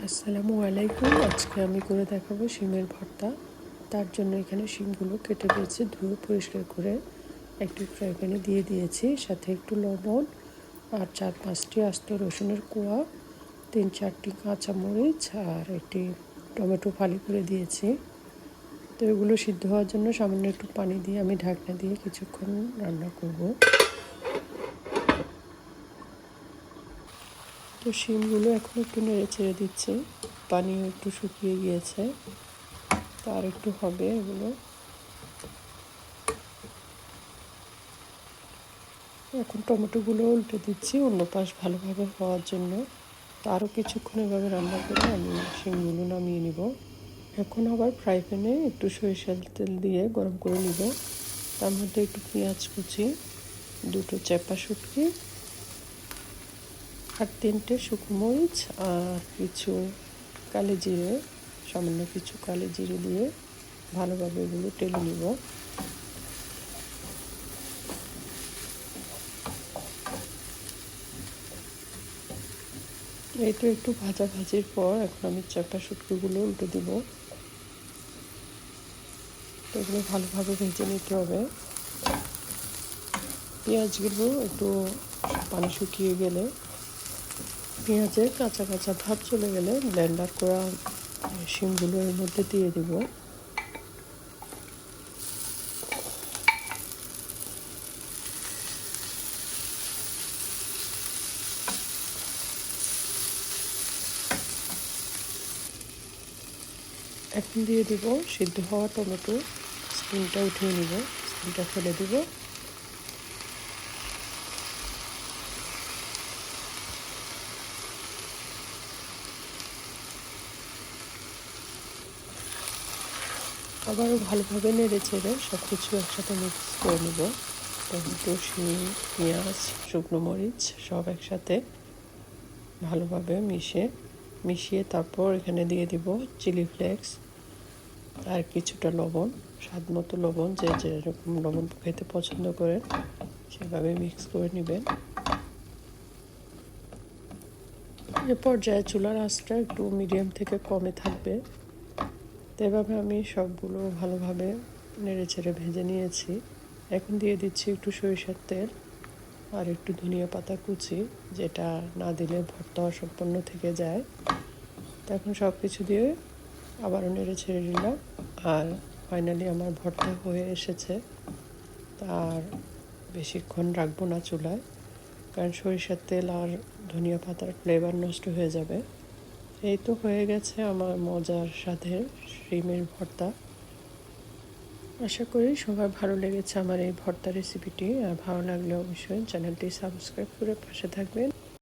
আসসালামু আলাইকুম। আজকে আমি করে দেখাবো শিমের ভর্তা। তার জন্য এখানে শিমগুলো কেটে দিয়েছি, ধুয়ে পরিষ্কার করে একটি ফ্রাই প্যানে দিয়ে দিয়েছি। সাথে একটু লবণ আর 4-5টি আস্ত রসুনের কোয়া, 3-4টি কাঁচামরিচ আর একটি টমেটো ফালি করে দিয়েছি। তো এগুলো সিদ্ধ হওয়ার জন্য সামান্য একটু পানি দিয়ে আমি ঢাকনা দিয়ে কিছুক্ষণ রান্না করব। তো শিমগুলো এখন একটু নেড়ে ছেড়ে দিচ্ছি, পানিও একটু শুকিয়ে গিয়েছে, তার একটু হবে এগুলো। এখন টমেটোগুলো উল্টে দিচ্ছি অন্য পাশ ভালোভাবে হওয়ার জন্য। তো আরও কিছুক্ষণ এভাবে রান্না করে আমি শিমগুলো নামিয়ে নিব। এখন আবার ফ্রাই প্যানে একটু সরিষার তেল দিয়ে গরম করে নিব। তার মধ্যে একটু পেঁয়াজ কুচি, 2টো চেপা শুটকি আর 3টে শুকনো মরিচ আর কিছু কালো জিরে, সামান্য কিছু কালো জিরে দিয়ে ভালোভাবে এগুলো টেলে নিব। এই তো একটু ভাজির পর এখন আমি চাপা শুটকিগুলো উল্টে দিব। তো এগুলো ভালোভাবে ভেজে নিতে হবে। পেঁয়াজগুলো একটু পানি শুকিয়ে গেলে, পেঁয়াজের কাঁচা কাঁচা ভাব চলে গেলে ব্লেন্ডার করা শিমগুলো এর মধ্যে দিয়ে দিব। এখন দিয়ে দিব সিদ্ধ হওয়া টমেটো, স্কিনটা উঠিয়ে নিব, স্কিনটা ফেলে দিব। আবারও ভালোভাবে নেড়ে চেড়ে সব কিছু একসাথে মিক্স করে নেব। টমেটো, শিম, পেঁয়াজ, শুকনো মরিচ সব একসাথে ভালোভাবে মিশিয়ে তারপর এখানে দিয়ে দিব চিলি ফ্লেক্স আর কিছুটা লবণ, স্বাদ মতো লবণ, যে যেরকম লবণ খেতে পছন্দ করেন সেভাবে মিক্স করে নেবেন। এ পর্যায়ে চুলার আঁচটা একটু মিডিয়াম থেকে কমে থাকবে। তো এভাবে আমি সবগুলো ভালোভাবে নেড়ে ছেড়ে ভেজে নিয়েছি। এখন দিয়ে দিচ্ছি একটু সরিষার তেল আর একটু ধনিয়া পাতা কুচি, যেটা না দিলে ভর্তা অসম্পূর্ণ থেকে যায়। তো এখন সব কিছু দিয়ে আবারও নেড়ে ছেড়ে দিলাম। আর ফাইনালি আমার ভর্তা হয়ে এসেছে। তার বেশিক্ষণ রাখবো না চুলায়, কারণ সরিষার তেল আর ধনিয়া পাতার ফ্লেভার নষ্ট হয়ে যাবে। এই তো হয়ে গেছে আমার মজার সাথে শিমের ভর্তা। আশা করি সবার ভালো লেগেছে আমার এই ভর্তা রেসিপিটি। আর ভালো লাগলে অবশ্যই চ্যানেলটি সাবস্ক্রাইব করে পাশে থাকবেন।